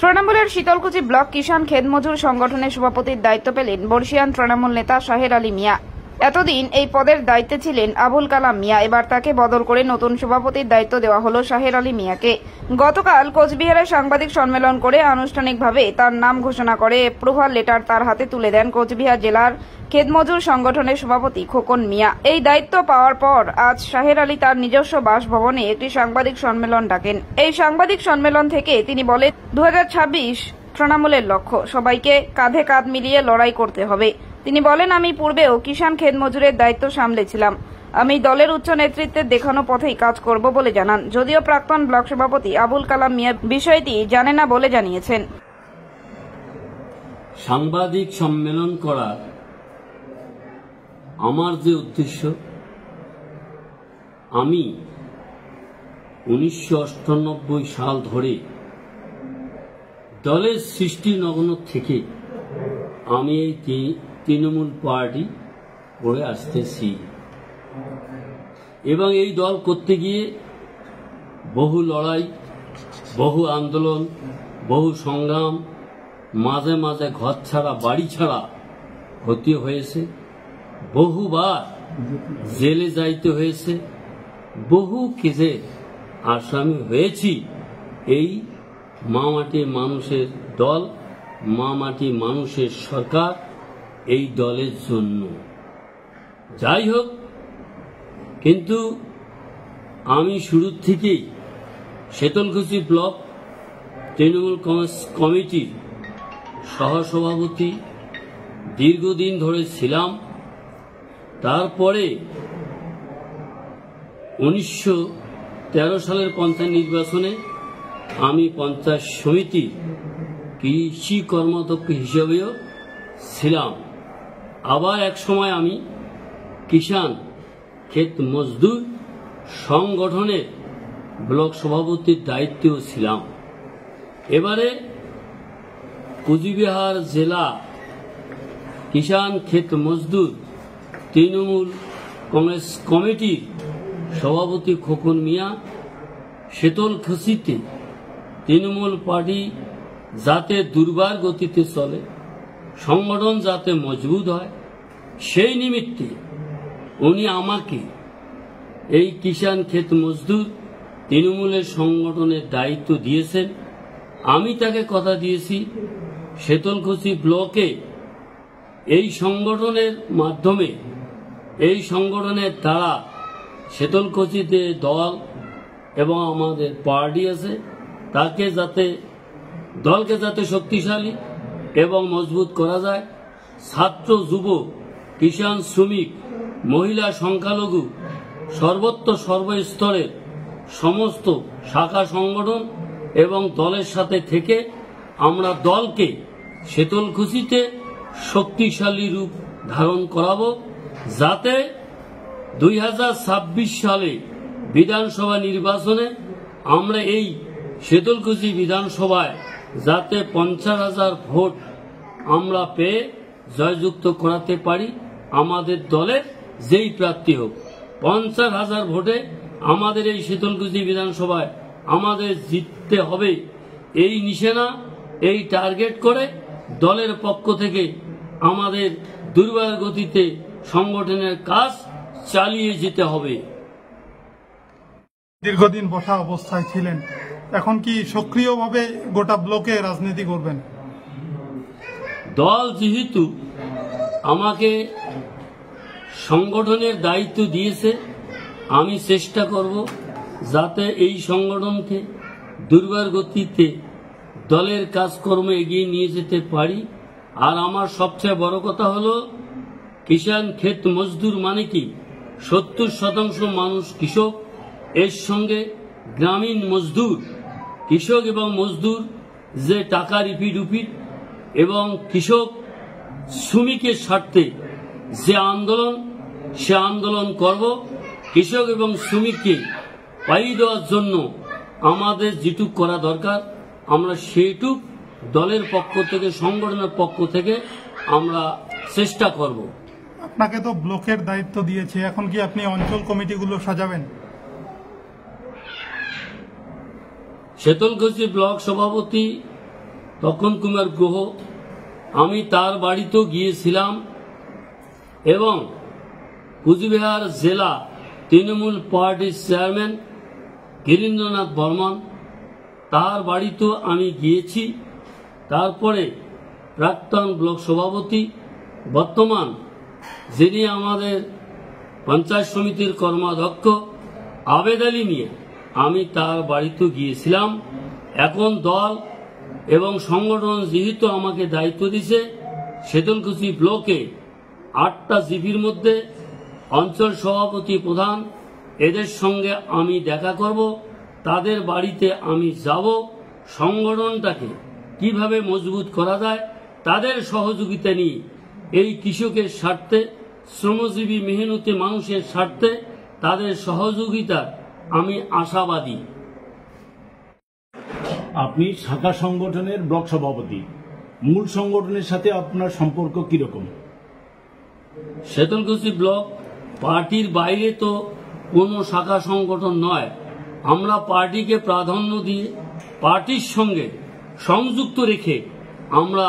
তৃণমূলের শীতলকুচি ব্লক কিষাণ খেত মজুর সংগঠনের সভাপতির দায়িত্ব পেলেন বর্ষিয়ান তৃণমূল নেতা শাহের আলী মিয়া। এতদিন এই পদের দায়িত্বে ছিলেন আবুল কালাম মিয়া, এবার তাকে বদল করে নতুন সভাপতির দায়িত্ব দেওয়া হলো শাহের আলী মিয়াকে। গতকাল কোচবিহারে সাংবাদিক সম্মেলন করে আনুষ্ঠানিকভাবে তার নাম ঘোষণা করে অ্যাপ্রুভাল লেটার তার হাতে তুলে দেন কোচবিহার জেলার খেতমজুর সংগঠনের সভাপতি খোকন মিয়া। এই দায়িত্ব পাওয়ার পর আজ শাহের আলী তার নিজস্ব বাসভবনে একটি সাংবাদিক সম্মেলন ডাকেন। এই সাংবাদিক সম্মেলন থেকে তিনি বলেন, 2026 তৃণমূলের লক্ষ্য, সবাইকে কাঁধে কাঁধ মিলিয়ে লড়াই করতে হবে। তিনি বলেন, আমি পূর্বেও কিষাণ খেত মজুরের দায়িত্ব সামলেছিলাম, আমি দলের উচ্চ নেতৃত্বের দেখানো পথেই কাজ করব বলে জানান। যদিও প্রাক্তন ব্লক সভাপতি আবুল কালাম মিয়া বিষয়টি জানে না বলে জানিয়েছেন। সাংবাদিক সম্মেলন করার আমার যে উদ্দেশ্য, আমি 1998 সাল ধরে দলের সৃষ্টি নগ্ন থেকে আমি এই তৃণমূল পার্টি করে আসতেছি এবং এই দল করতে গিয়ে বহু লড়াই, বহু আন্দোলন, বহু সংগ্রাম, মাঝে মাঝে ঘর ছাড়া বাড়ি ছাড়া হতে হয়েছে, বহুবার জেলে যাইতে হয়েছে, বহু কেসে আসামি হয়েছি এই মা মাটি মানুষের দল, মা মাটি মানুষের সরকার, এই দলের জন্য। যাই হোক, কিন্তু আমি শুরুর থেকেই শীতলকুচি ব্লক তৃণমূল কংগ্রেস কমিটির সহসভাপতি দীর্ঘদিন ধরে ছিলাম। তারপরে 1913 সালের পঞ্চায়েত নির্বাচনে আমি পঞ্চায়েত সমিতির কৃষি কর্মাধ্যক্ষ হিসেবেও ছিলাম। আবার এক সময় আমি কিষাণ খেত মজদুর সংগঠনের ব্লক সভাপতির দায়িত্বেও ছিলাম। এবারে কোচবিহার জেলা কিষাণ খেত মজদুর তৃণমূল কংগ্রেস কমিটির সভাপতি খোকন মিয়া শীতলকুচিতে তৃণমূল পার্টি যাতে দুর্বার গতিতে চলে, সংগঠন যাতে মজবুত হয়, সেই নিমিত্তে উনি আমাকে এই কিষাণ খেত মজদুর তৃণমূলের সংগঠনের দায়িত্ব দিয়েছেন। আমি তাকে কথা দিয়েছি শীতলকুচি ব্লকে এই সংগঠনের মাধ্যমে, এই সংগঠনের দ্বারা শীতলকুচিতে দল এবং আমাদের পার্টি আছে, তাকে যাতে দলকে যাতে শক্তিশালী এবং মজবুত করা যায়। ছাত্র, যুব, কিষাণ, শ্রমিক, মহিলা, সংখ্যালঘু, সর্বত্র সর্বস্তরের সমস্ত শাখা সংগঠন এবং দলের সাথে থেকে আমরা দলকে শীতলকুচিতে শক্তিশালী রূপ ধারণ করাবো, যাতে 2026 সালে বিধানসভা নির্বাচনে আমরা এই শীতলকুচি বিধানসভায় যাতে 50,000 ভোট আমরা পেয়ে জয়যুক্ত করাতে পারি। আমাদের দলের যেই প্রার্থী হোক, 50,000 ভোটে আমাদের এই শীতলকুচি বিধানসভায় আমাদের জিততে হবে, এই নিশানা, এই টার্গেট করে দলের পক্ষ থেকে আমাদের দুর্বার গতিতে সংগঠনের কাজ চালিয়ে যেতে হবে। দীর্ঘদিন বসা অবস্থায় ছিলেন, এখন কি সক্রিয়ভাবে গোটা ব্লকে রাজনীতি করবেন? দল যেহেতু আমাকে সংগঠনের দায়িত্ব দিয়েছে, আমি চেষ্টা করব যাতে এই সংগঠনকে দুর্বার গতিতে দলের কাজকর্ম এগিয়ে নিয়ে যেতে পারি। আর আমার সবচেয়ে বড় কথা হলো, কিষাণ খেত মজদুর মানে কি, 70% মানুষ কৃষক, এর সঙ্গে গ্রামীণ মজদুর, কৃষক এবং মজদুর যে টাকা রিপিট উপিট এবং কৃষক শ্রমিকের স্বার্থে যে আন্দোলন, সে আন্দোলন করব। কৃষক এবং শ্রমিককে পাইয়ে দেওয়ার জন্য আমাদের যেটুক করা দরকার, আমরা সেইটুক দলের পক্ষ থেকে, সংগঠনের পক্ষ থেকে আমরা চেষ্টা করব। আপনাকে তো ব্লকের দায়িত্ব দিয়েছে, এখন কি আপনি অঞ্চল কমিটিগুলো সাজাবেন? শীতলকুচি ব্লক সভাপতি তপন কুমার গুহ, আমি তার বাড়িতেও গিয়েছিলাম এবং কুচবিহার জেলা তৃণমূল পার্টির চেয়ারম্যান গিরীন্দ্রনাথ বর্মন, তার বাড়িতেও আমি গিয়েছি। তারপরে প্রাক্তন ব্লক সভাপতি, বর্তমান যিনি আমাদের পঞ্চায়েত সমিতির কর্মাধ্যক্ষ আবেদ আলী মিয়া, আমি তার বাড়িতেও গিয়েছিলাম। এখন দল এবং সংগঠন যেহেতু আমাকে দায়িত্ব দিছে, শীতলকুচি ব্লকে 8টা জিপির মধ্যে অঞ্চল সভাপতি, প্রধান, এদের সঙ্গে আমি দেখা করব, তাদের বাড়িতে আমি যাব, সংগঠনটাকে কিভাবে মজবুত করা যায় তাদের সহযোগিতা নিয়ে এই কৃষকের স্বার্থে, শ্রমজীবী মেহনতি মানুষের স্বার্থে তাদের সহযোগিতা আমি আশাবাদী। আপনি শাখা সংগঠনের ব্লক সভাপতি, মূল সংগঠনের সাথে আপনার সম্পর্ক কিরকম? শীতলকুচি ব্লক পার্টির বাইরে তো কোনো শাখা সংগঠন নয়। আমরা পার্টিকে প্রাধান্য দিয়ে পার্টির সঙ্গে সংযুক্ত রেখে আমরা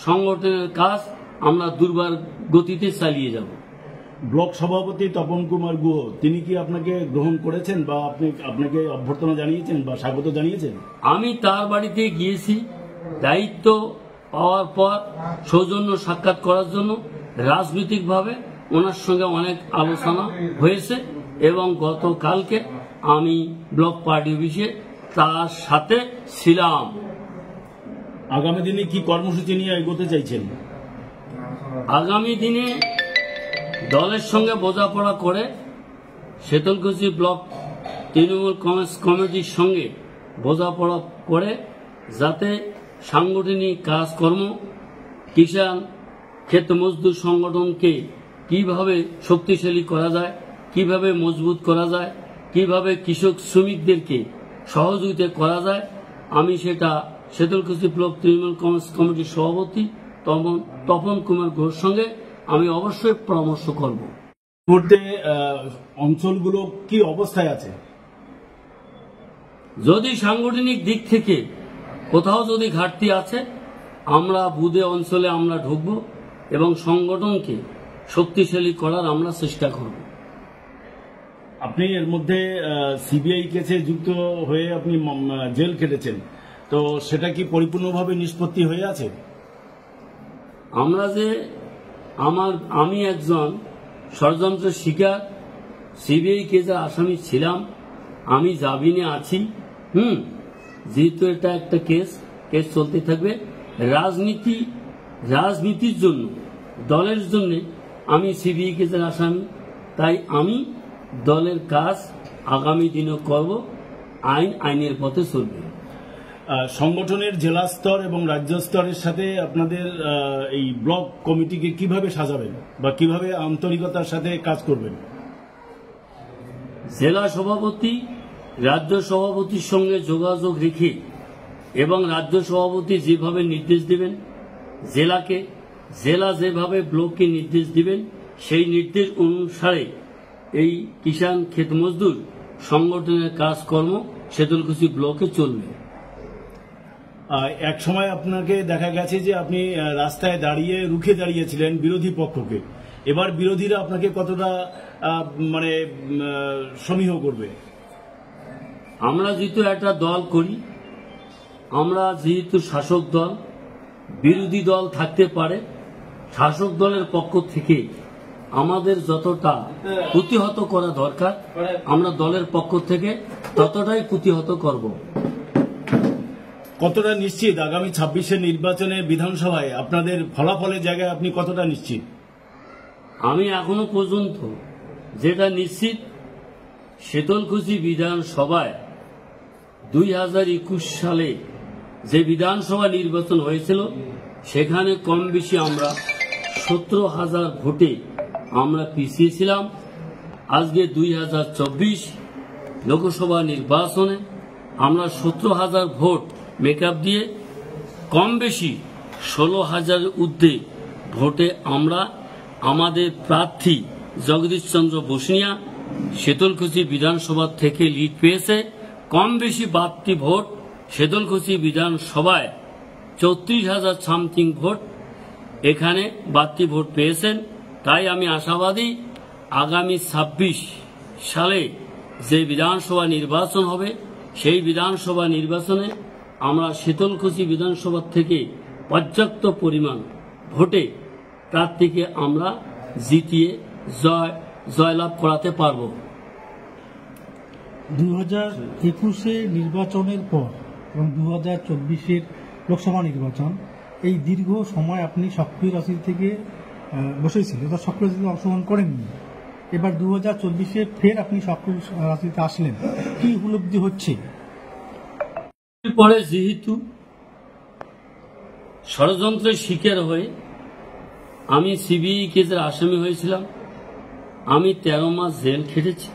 সংগঠনের কাজ আমরা দুর্বার গতিতে চালিয়ে যাব। ব্লক সভাপতি তপন কুমার গুহ, তিনি কি আপনাকে গ্রহণ করেছেন বা আপনাকে অভ্যর্থনা জানিয়েছেন বা স্বাগত জানিয়েছেন? আমি তার বাড়িতে গিয়েছি দায়িত্ব পাওয়ার পর সৌজন্য সাক্ষাৎ করার জন্য। রাজনৈতিকভাবে ওনার সঙ্গে অনেক আলোচনা হয়েছে এবং গতকালকে আমি ব্লক পার্টি অফিসে তার সাথে ছিলাম। আগামী দিনে কি কর্মসূচি নিয়ে এগোতে চাইছেন? আগামী দিনে দলের সঙ্গে বোঝাপড়া করে শীতলকুচি ব্লক তৃণমূল কংগ্রেস কমিটির সঙ্গে বোঝাপড়া করে যাতে সাংগঠনিক কাজকর্ম, কিষাণ ক্ষেত মজদুর সংগঠনকে কিভাবে শক্তিশালী করা যায়, কিভাবে মজবুত করা যায়, কিভাবে কৃষক শ্রমিকদেরকে সহযোগিতা করা যায়, আমি সেটা শীতলকুচি ব্লক তৃণমূল কংগ্রেস কমিটির সভাপতি তপন কুমার ঘোষের সঙ্গে আমি অবশ্যই পরামর্শ করব। মুহূর্তে অঞ্চলগুলো কি অবস্থায় আছে? যদি সাংগঠনিক দিক থেকে কোথাও যদি ঘাটতি আছে, আমরা বুধে অঞ্চলে আমরা ঢুকব এবং সংগঠনকে শক্তিশালী করার আমরা চেষ্টা করব। আপনি এর মধ্যে সিবিআই কেসে যুক্ত হয়ে আপনি জেল খেটেছেন, তো সেটা কি পরিপূর্ণভাবে নিষ্পত্তি হয়ে আছে? আমরা যে আমি একজন ষড়যন্ত্র শিকার, সিবিআই কেসে আসামি ছিলাম, আমি জামিনে আছি। যেহেতু এটা একটা কেস চলতে থাকবে। রাজনীতির জন্য, দলের জন্য আমি সিবিআই কেসের আসামি, তাই আমি দলের কাজ আগামী দিনও করব। আইনের পথে চলবে। সংগঠনের জেলা স্তর এবং রাজ্য স্তরের সাথে আপনাদের এই ব্লক কমিটিকে কিভাবে সাজাবেন বা কিভাবে আন্তরিকতার সাথে কাজ করবেন? জেলা সভাপতি রাজ্য সভাপতির সঙ্গে যোগাযোগ রেখে এবং রাজ্য সভাপতি যেভাবে নির্দেশ দিবেন জেলাকে, জেলা যেভাবে ব্লককে নির্দেশ দিবেন, সেই নির্দেশ অনুসারে এই কিষাণ ক্ষেত মজদুর সংগঠনের কাজকর্ম শীতলকুচি ব্লকে চলবে। এক সময় আপনাকে দেখা গেছে যে আপনি রাস্তায় দাঁড়িয়ে রুখে দাঁড়িয়েছিলেন বিরোধী পক্ষকে, এবার বিরোধীরা আপনাকে কতটা সমীহ করবে? আমরা যেহেতু একটা দল করি, আমরা যেহেতু শাসক দল, বিরোধী দল থাকতে পারে, শাসক দলের পক্ষ থেকে আমাদের যতটা প্রতিহত করা দরকার আমরা দলের পক্ষ থেকে ততটাই প্রতিহত করব। কতটা নিশ্চিত আগামী 26-এর নির্বাচনে বিধানসভায় আপনাদের ফলাফলের জায়গায় আপনি কতটা নিশ্চিত? আমি এখনো পর্যন্ত যেটা নিশ্চিত, শীতলকুচি বিধানসভায় 2021 সালে যে বিধানসভা নির্বাচন হয়েছিল সেখানে কম বেশি আমরা 17,000 ভোটে আমরা পিছিয়ে ছিলাম। আজকে 2024 লোকসভা নির্বাচনে আমরা 17,000 ভোট মেকআপ দিয়ে কম বেশি 16,000 ঊর্ধ্বে ভোটে আমরা আমাদের প্রার্থী জগদীশ চন্দ্র বসুনিয়া শীতলকুচি বিধানসভা থেকে লিড পেয়েছে। কম বেশি 12টি ভোট শীতলকুচি বিধানসভায় 34,000 সামথিং ভোট এখানে বাড়তি ভোট পেয়েছেন। তাই আমি আশাবাদী আগামী 26 সালে যে বিধানসভা নির্বাচন হবে সেই বিধানসভা নির্বাচনে আমরা শীতলকুচি বিধানসভা থেকে পর্যাপ্ত পরিমাণ ভোটে প্রার্থীকে আমরা জিতিয়ে জয়লাভ করাতে পারব। 2021 নির্বাচনের পর এবং 2024 লোকসভা নির্বাচন, এই দীর্ঘ সময় আপনি সক্রিয় রাজনীতি থেকে বসেছিলেন, অর্থাৎ সক্রিয় রাজনীতিতে অংশগ্রহণ করেননি। এবার 2024 ফের আপনি সক্রিয় রাজনীতিতে আসলেন, কি উপলব্ধি হচ্ছে? পরে যেহেতু ষড়যন্ত্রের শিকার হয়ে আমি সিবিআই কেসের আসামি হয়েছিলাম, আমি 13 মাস জেল খেটেছি।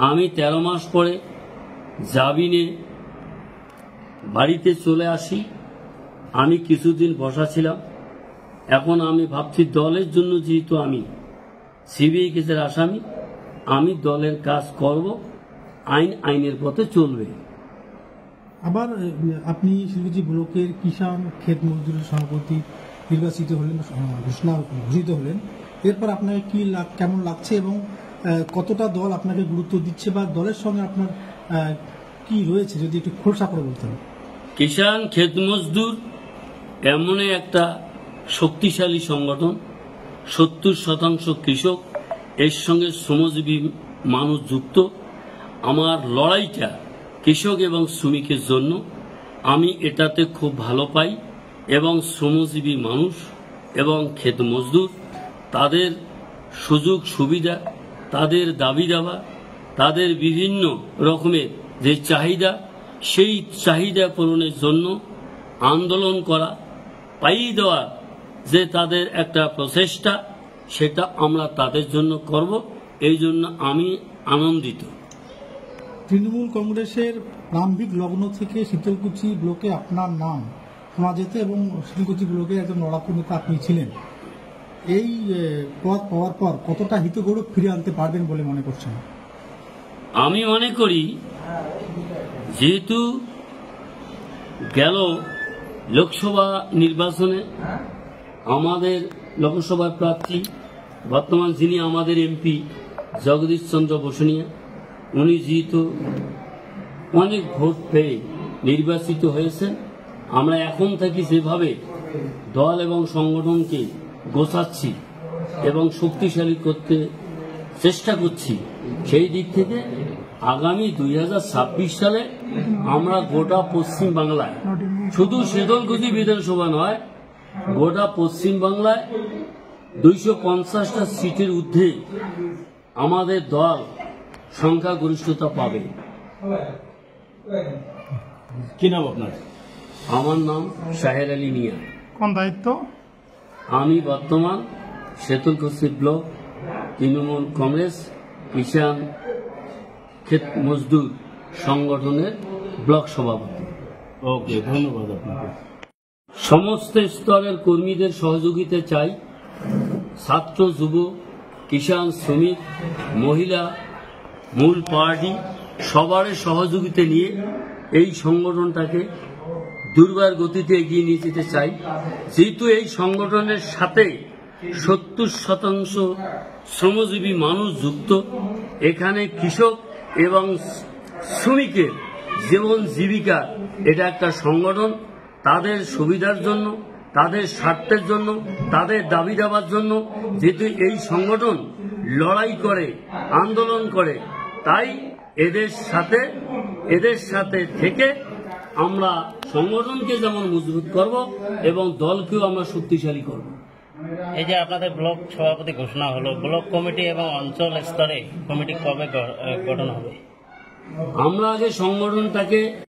আমি 13 মাস পরে জামিনে বাড়িতে চলে আসি। আমি কিছুদিন বসা ছিলাম। এখন আমি ভাবছি দলের জন্য, যেহেতু আমি সিবিআই কেসের আসামি, আমি দলের কাজ করব, আইনের পথে চলবে। আবার আপনি শিলিগুড়ি ব্লকের কিষাণ ক্ষেত মজদুরের সভাপতি নির্বাচিত হলেন, ঘোষিত হলেন। এরপর আপনাকে কেমন লাগছে এবং কতটা দল আপনাকে গুরুত্ব দিচ্ছে বা দলের সঙ্গে আপনার কি রয়েছে, যদি একটু খোলসা করে বলতেন। কিষাণ ক্ষেত মজদুর এমনই একটা শক্তিশালী সংগঠন। 70% কৃষক, এর সঙ্গে শ্রমজীবী মানুষ যুক্ত। আমার লড়াইটা কৃষক এবং শ্রমিকের জন্য, আমি এটাতে খুব ভালো পাই। এবং শ্রমজীবী মানুষ এবং ক্ষেত মজদুর, তাদের সুযোগ সুবিধা, তাদের দাবি দাবা, তাদের বিভিন্ন রকমের যে চাহিদা, সেই চাহিদা পূরণের জন্য আন্দোলন করা, পাইয়ে দেওয়ার যে তাদের একটা প্রচেষ্টা, সেটা আমরা তাদের জন্য করব। এই জন্য আমি আনন্দিত। তৃণমূল কংগ্রেসের প্রারম্ভিক লগ্ন থেকে শীতলকুচি ব্লকে আপনার নাম শোনা যেত এবং শীতলকুচি ব্লকে একজন লড়াকু নেতা আপনি ছিলেন। এই পদ পাওয়ার পর কতটা হিতগৌরব ফিরে আনতে পারবেন বলে মনে করছেন? আমি মনে করি, যেহেতু গেল লোকসভা নির্বাচনে আমাদের লোকসভার প্রার্থী বর্তমান যিনি আমাদের এমপি জগদীশ চন্দ্র বসুনিয়া, উনি যেহেতু অনেক ভোট পেয়ে নির্বাচিত হয়েছেন, আমরা এখন থেকে যেভাবে দল এবং সংগঠনকে গোছাচ্ছি এবং শক্তিশালী করতে চেষ্টা করছি, সেই দিক থেকে আগামী 2026 সালে আমরা গোটা পশ্চিম বাংলায়, শুধু শীতলকুচি বিধানসভা নয়, গোটা পশ্চিম বাংলায় 250টা সিটের ঊর্ধ্বে আমাদের দল সংখ্যাগরিষ্ঠতা পাবে। কি নাম আপনার? আমার নাম শাহের আলী মিয়া। কোন দায়িত্ব? আমি বর্তমান শীতলকুচি ব্লক তৃণমূল কংগ্রেস কিষাণ ক্ষেত মজদুর সংগঠনের ব্লক সভাপতি। ওকে, ধন্যবাদ আপনাকে। সমস্ত স্তরের কর্মীদের সহযোগিতা চাই। ছাত্র, যুব, কিষাণ, শ্রমিক, মহিলা, মূল পার্টি সবার সহযোগিতা নিয়ে এই সংগঠনটাকে দুর্বার গতিতে এগিয়ে নিয়ে যেতে চাই। যেহেতু এই সংগঠনের সাথে 70% শ্রমজীবী মানুষ যুক্ত, এখানে কৃষক এবং শ্রমিকের জীবন জীবিকা, এটা একটা সংগঠন। তাদের সুবিধার জন্য, তাদের স্বার্থের জন্য, তাদের দাবি দেওয়ার জন্য যেহেতু এই সংগঠন লড়াই করে, আন্দোলন করে, তাই এদের সাথে থেকে আমরা সংগঠনকে যেমন মজবুত করব এবং দলকেও আমরা শক্তিশালী করব। এই যে আপনাদের ব্লক সভাপতি ঘোষণা হলো, ব্লক কমিটি এবং অঞ্চল স্তরে কমিটি কবে গঠন হবে? আমরা আগে সংগঠনটাকে